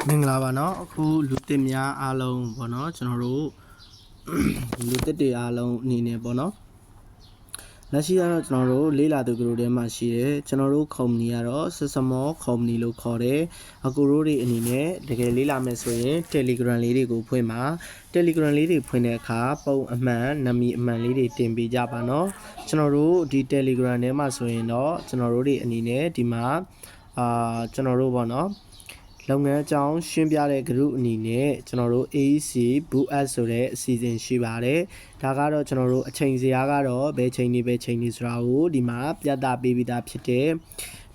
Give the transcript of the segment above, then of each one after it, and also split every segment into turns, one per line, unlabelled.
မင်္ဂလာပါเนาะအခုလူသစ်များအားလုံးပေါ့เนาะကျွန်တော်တို့လူသစ်တွေအားလုံးအနေနဲ့ပေါ့เนาะလက်ရှိကတော့ကျွန်တော်တို့လေးလာသူကတို့ထဲမှာရှိတယ်ကျွန်တော်တို့ကုမ္ပဏီကတော့ Small Company လို့ခေါ်တယ်အကူတို့တွေအနေနဲ့တကယ်လေးလာမယ်ဆိုရင် Telegram လေးတွေကိုဖွင့်ပါ Telegram လေးတွေဖွင့်တဲ့အခါပုံအမှန်နာမည်အမှန်လေးတွေတင်ပေးကြပါเนาะကျွန်တော်တို့ဒီ Telegram ထဲမှာဆိုရင်တော့ကျွန်တော်တို့တွေအနေနဲ့ဒီမှာကျွန်တော်တို့ပေါ့เนาะလုပ်ငန်းအကြောင်းရှင်းပြတဲ့ group အနေနဲ့ကျွန်တော်တို့ AEC Boost ဆိုတဲ့အစီအစဉ်ရှိပါတယ်။ဒါကတော့ကျွန်တော်တို့အချိန်စရာကတော့ဘယ်ချိန်နေဆိုတာကိုဒီမှာပြသပေးပြီးသားဖြစ်တယ်။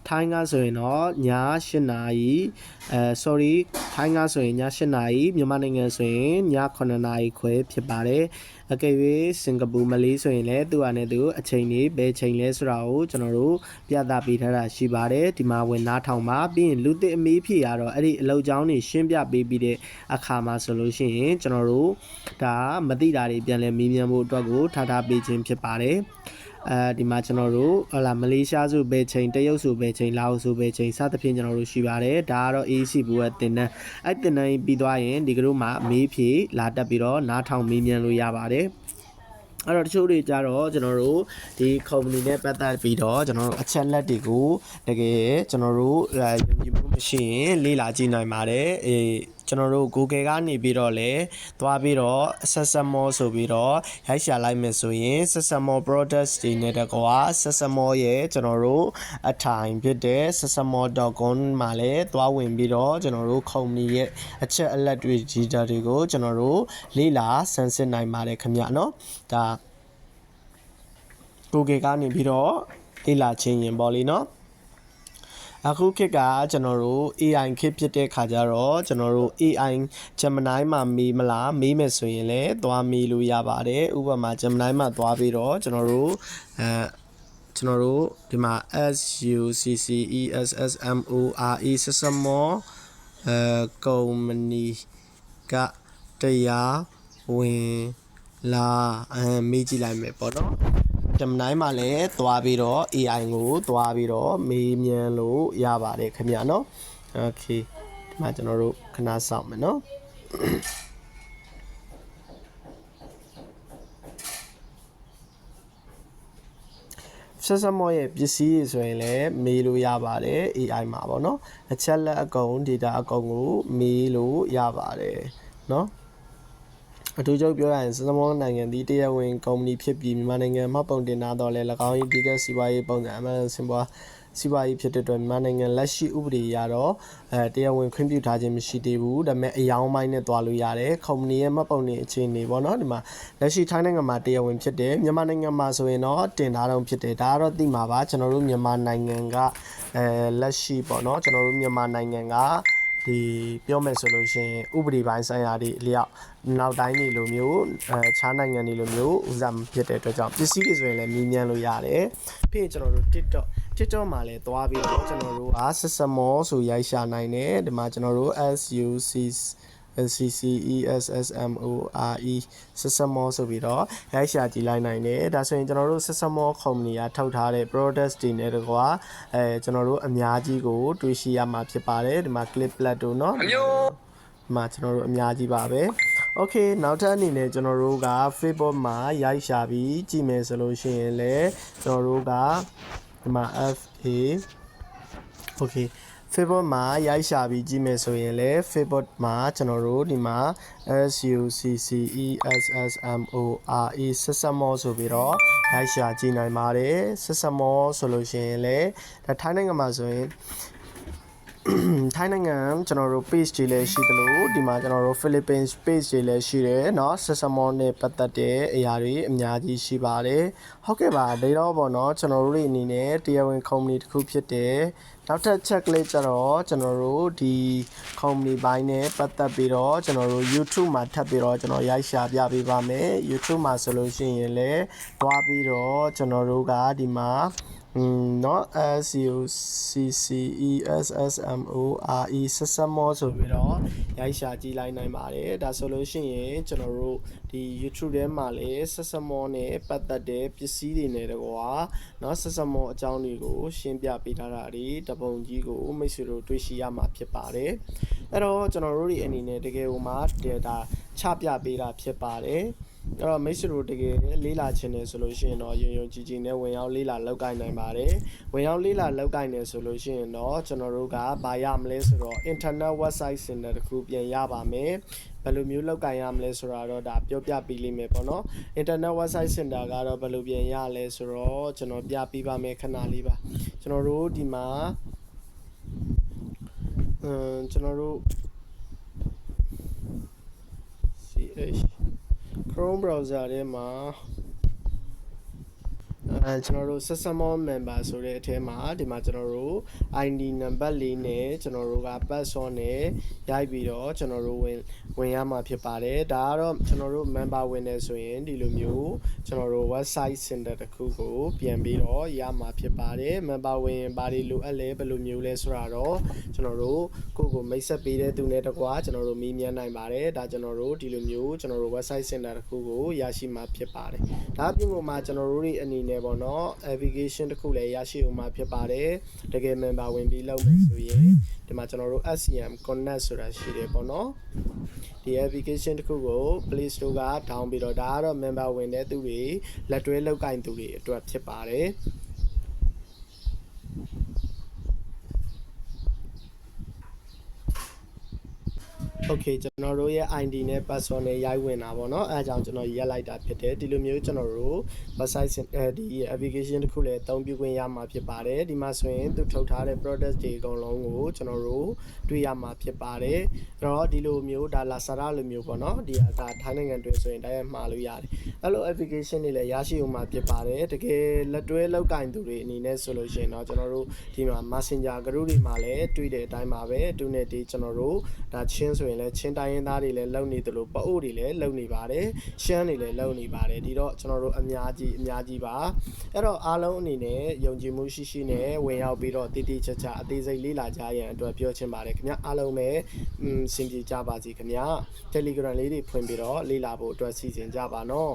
ထိုင်းကဆိုရင်တော့ည8နာရီsorry ထိုင်းကဆိုရင်ည8နာရီမြန်မာနိုင်ငံဆိုရင်ည9နာရီခွဲဖြစ်ပါတယ်။အကယ်၍စင်ကာပူမလေးဆိုရင်လည်းသူ့အနေနဲ့သူအချိန်လေးဘယ်ချိန်လဲဆိုတာကိုကျွန်တော်တို့ပြသပေးထားတာရှိပါတယ်ဒီမှာဝင်နားထောင်ပါပြီးရင်လူသစ်အမေးဖြေရတော့အဲ့ဒီအလုပ်ကြောင်းတွေရှင်းပြပေးပြီးတဲ့အခါမှာဆိုလို့ရှိရင်ကျွန်တော်တို့ဒါမသိတာတွေပြန်လဲမေးမြန်းဖို့အတွက်ကိုထားပေးခြင်းဖြစ်ပါတယ်ဒီမှာကျွန်တော်တို့ဟလာမလေးရှားဆိုဘယ်ချိန်တရုတ်ဆိုဘယ်ချိန်လာအိုဆိုဘယ်ချိန်စသဖြင့်ကျွန်တော်တို့ရှိပါတယ်ဒါကတော့ AEC ဘူရဲ့တင်တန်းအဲ့တင်တန်းပြီးသွားရင်ဒီကတို့မှာအမေးဖြေလာတက်ပြီးတော့နားထောင်မေးမြန်းလို့ရပါတယ်အဲ့တော့တချို့တွေကြတော့ကျွန်တော်တို့ဒီ company နဲ့ပတ်သက်ပြီးတော့ကျွန်တော်တို့အချက်လက်တွေကိုတကယ်ကျွန်တော်တို့ယုံကြည်မှုမရှိရင်လေ့လာကြည့်နိုင်ပါတယ်ကျွန်တော်တို့ Google ကနေပြီးတော့လဲသွားပြီးတော့ Sesamo ဆိုပြီးတော့ရိုက်ရှာလိုက်မယ်ဆိုရင် Sesamo products တွေနဲ့တကွာ Sesamo ရဲ့ကျွန်တော်တို့အထိုင်ဖြစ်တဲ့ sesamo.com မှာလဲသွားဝင်ပြီးတော့ကျွန်တော်တို့ company ရဲ့အချက်အလက်တွေ data တွေကိုကျွန်တော်တို့လေ့လာဆန်းစစ်နိုင်ပါတယ်ခင်ဗျာနော်ဒါ Google ကနေပြီးတော့လေ့လာခြင်းရင်ပေါ့လေနော်အခုခေတ်ကကျွန်တော်တို့ AI ခေတ်ဖြစ်တဲ့ခါကျတော့ကျွန်တော်တို့ AI Gemini မှာမေးမလားမေးမယ်ဆိုရင်လည်းသွားမေးလို့ရပါတယ်ဥပမာ Gemini မှာသွားပြီးတော့ကျွန်တော်တို့ဒီမှာ SUCCESSMORE Sesamo ကုမ္ပဏီကတရားဝင်လာမေးကြည့်လိုက်မယ်ပေါ့နော်Gemini မှာလည်းသွားပြီးတော့ AI ကိုသွားပြီးတော့မေးမြန်းလို့ရပါတယ်ခင်ဗျာနော် Okay ဒီမှာကျွန်တော်တို့ခဏစောင့်မယ်နော်Sesamo ရဲ့ပစ္စည်းတွေဆိုရင်လည်းမေးလို့ရပါတယ် AI မှာပေါ့နော်အချက်လက်အကုန် data အကုန်ကိုမေးလို့ရပါတယ်နော်အထူးချုပ်ပြောရရင် Sesamo နိုင်ငံသည်တရားဝင်ကုမ္ပဏီဖြစ်ပြီးမြန်မာနိုင်ငံမှာပုံတင်ထားတော့လဲ၎င်း၏ဒီကစီးပွားရေးပုံစံအမှန်စင်ပွားစီးပွားရေးဖြစ်တဲ့အတွက်မြန်မာနိုင်ငံလက်ရှိဥပဒေအရတော့တရားဝင်ခွင့်ပြုထားခြင်းမရှိသေးဘူးဒါပေမဲ့အယောင်းပိုင်းနဲ့တွားလို့ရတယ်ကုမ္ပဏီရဲ့မှတ်ပုံတင်အခြေအနေပေါ့နော်ဒီမှာလက်ရှိထိုင်းနိုင်ငံမှာတရားဝင်ဖြစ်တယ်မြန်မာနိုင်ငံမှာဆိုရင်တော့တင်ထားတော့ဖြစ်တယ်ဒါကတော့သိမှာပါကျွန်တော်တို့မြန်မာနိုင်ငံကလက်ရှိပေါ့နော်ကျွန်တော်တို့မြန်မာနိုင်ငံကဒီပြောမယ်ဆိုလို့ရှိရင်ဥပဒေပိုင်းဆိုင်ရာတွေအလျောက်နောက်တိုင်းတွေလိုမျိုးခြားနိုင်ငံတွေလိုမျိုးဥစားဖြစ်တဲ့အတွက်ကြောင့်ပစ္စည်းတွေဆိုရင်လည်းမြင်မြန်လို့ရတယ်ပြီးရင်ကျွန်တော်တို့ TikTok မှာလည်းသွားပြီးတော့ကျွန်တော်တို့Sesamo ဆိုရိုက်ရှာနိုင်တယ်ဒီမှာကျွန်တော်တို့ SUCCESSMORE Sesamo ဆိုပြီးတော့ရိုက်ရှာကြည့်လိုက်နိုင်တယ်ဒါဆိုရင်ကျွန်တော်တို့ Sesamo company ကထုတ်ထားတဲ့ products တွေနဲ့တကွာကျွန်တော်တို့အများကြီးကိုတွေ့ရှိရမှာဖြစ်ပါတယ်ဒီမှာ clip plateau เนาะအမျိုးဒီမှာကျွန်တော်တို့အများကြီးပါပဲ Okay နောက်ထပ်အနေနဲ့ကျွန်တော်တို့က Facebook မှာရိုက်ရှာပြီးကြည့်မယ်ဆိုလို့ရှိရင်လည်းကျွန်တော်တို့ကဒီမှာ Okay Facebook မှာရိုက်ရှာပြီးကြည့်မယ်ဆိုရင်လည်း Facebook မှာကျွန်တော်တို့ဒီမှာ SUCCESSMORE Sesamo ဆိုပြီးတော့ရိုက်ရှာကြည့်နိုင်ပါတယ် Sesamo ဆိုလို့ရှိရင်လည်းဒါထိုင်းနိုင်ငံမှာဆိုရင်ထိုင်းနိုင်ငံကျွန်တော်တို့ page တွေလည်းရှိသလိုဒီမှာကျွန်တော်တို့ Philippines page တွေလည်းရှိတယ်เนาะ Sesamo နဲ့ပတ်သက်တဲ့အရာတွေအများကြီးရှိပါတယ်ဟုတ်ကဲ့ပါဒါတော့ပေါ့เนาะကျွန်တော်တို့တွေအနေနဲ့တရားဝင် company တစ်ခုဖြစ်တယ်နောက်ထပ် check လေးကျတော့ကျွန်တော်တို့ဒီ company ဘိုင်းနဲ့ပတ်သက်ပြီးတော့ကျွန်တော်တို့ YouTube မှာထပ်ပြီးတော့ကျွန်တော်ရိုက်ရှာပြပေးပါမယ် YouTube မှာဆိုလို့ရှိရင်လည်းတွားပြီးတော့ကျွန်တော်တို့ကဒီမှာnot SUCCESSMORE Sesamo ဆိုပြီးတော့ရိုက်ရှာကြည့်လိုက်နိုင်ပါတယ်ဒါဆိုလို့ရှိရင်ကျွန်တော်တို့ဒီ YouTube ထဲမှာလည်း Sesamo နဲ့ပတ်သက်တဲ့ပစ္စည်းတွေနဲ့တကွာเนาะ Sesamo အကြောင်းတွေကိုရှင်းပြပေးထားတာတွေတပုံကြီးကိုမိတ်ဆွေတို့တွေ့ရှိရမှာဖြစ်ပါတယ် အဲ့တော့ကျွန်တော်တို့ဒီအနေနဲ့တကယ်ဟိုမှာဒါချပြပေးတာဖြစ်ပါတယ်အဲ့တော့မိတ်ဆွေတို့တကယ်လေးလာခြင်းနေဆိုလို့ရှိရင်တော့ယုံယုံကြည်ကြည်နဲ့ဝင်ရောက်လေးလာလောက်ကိုင်းနိုင်ပါတယ်ဝင်ရောက်လေးလာလောက်ကိုင်းနေဆိုလို့ရှိရင်တော့ကျွန်တော်တို့ကဘာရမလဲဆိုတော့ internet website center တခုပြန်ရပါမယ်ဘယ်လိုမျိုးလောက်ကင်ရမလဲဆိုတာတော့ဒါပြောပြပေးလိမ့်မယ်ပေါ့နော် internet website center ကတော့ဘယ်လိုပြန်ရလဲဆိုတော့ကျွန်တော်ပြပေးပါမယ်ခဏလေးပါကျွန်တော်တို့ဒီမှာကျွန်တော်တို့ ch Chrome browser ထဲမှာကျွန်တော်တို့ Sesamo member ဆိုတဲ့အထဲမှာဒီမှာကျွန်တော်တို့ ID number 4နဲ့ကျွန်တော်တို့က password နဲ့ရိုက်ပြီးတော့ကျွန်တော်တို့ဝင်ရမှာဖြစ်ပါတယ်ဒါကတော့ကျွန်တော်တို့ member ဝင်နေဆိုရင်ဒီလိုမျိုးကျွန်တော်တို့ website center တခုကိုပြန်ပြီးတော့ရမှာဖြစ်ပါတယ် member ဝင်ဘာတွေလိုအပ်လဲဘယ်လိုမျိုးလဲဆိုတာတော့ကျွန်တော်တို့ကိုမိတ်ဆက်ပေးတဲ့သူနဲ့တကွာကျွန်တော်တို့မေးမြန်းနိုင်ပါတယ်ဒါကျွန်တော်တို့ဒီလိုမျိုးကျွန်တော်တို့ website center တခုကိုရရှိမှာဖြစ်ပါတယ်ဒါအပြင်မှာကျွန်တော်တို့အနေနဲ့ပေါ့နော် application တခုလည်းရရှိအောင်မှာဖြစ်ပါတယ်တကယ် member ဝင်ပြီးလုပ်မယ်ဆိုရင်ဒီမှာကျွန်တော်တို့ SCM connect ဆိုတာရှိတယ်ပေါ့နော်ဒီ application တခုကို Play Store က down ပြီးတော့ဒါကတော့ member ဝင်တဲ့သူတွေလက်တွဲလောက်ကင်သူတွေအတွက်ဖြစ်ပါတယ်โอเคကျွန်တော်တို့ရဲ့ ID နဲ့ password နဲ့ရိုက်ဝင်တာပေါ့เนาะအဲအကြောင်းကျွန်တော်ရက်လိုက်တာဖြစ်တယ်ဒီလိုမျိုးကျွန်တော်တို့ website ဒီ application တခုလည်းအသုံးပြုခွင့်ရမှာဖြစ်ပါတယ်ဒီမှာဆိုရင်သူထုတ်ထားတဲ့ product တွေအကုန်လုံးကိုကျွန်တော်တို့တွေ့ရမှာဖြစ်ပါတယ်အဲ့တော့ဒီလိုမျိုးဒါ Lazada လိုမျိုးပေါ့เนาะဒီကထိုင်းနိုင်ငံတွင်ဆိုရင်တိုင်းမှာလို့ရတယ်အဲ့လို application တွေလည်းရရှိအောင်မှာဖြစ်ပါတယ်တကယ်လက်တွဲလောက်ကင်သူတွေအနေနဲ့ဆိုလို့ရှိရင်တော့ကျွန်တော်တို့ဒီမှာ Messenger group တွေမှာလည်းတွေ့တဲ့အတိုင်းပါပဲသူနဲ့ဒီကျွန်တော်တို့ဒါချင်းဆိုရင်လည်းချင်းတိုင်းရင်းသားတွေလည်းလုံနေသလိုပအို့တွေလည်းလုံနေပါတယ်ရှမ်းတွေလည်းလုံနေပါတယ်ဒီတော့ကျွန်တော်တို့အများကြီးပါအဲ့တော့အားလုံးအနေနဲ့ယုံကြည်မှုရှိနဲ့ဝင်ရောက်ပြီးတော့တိတိကျကျအသေးစိတ်လေ့လာကြရန်အတွက်ပြောချင်ပါတယ်ခင်ဗျအားလုံးပဲစင်ပြေကြပါစေခင်ဗျ Telegram လေးတွေဖွင့်ပြီးတော့လေ့လာဖို့အတွက်စီစဉ်ကြပါနော်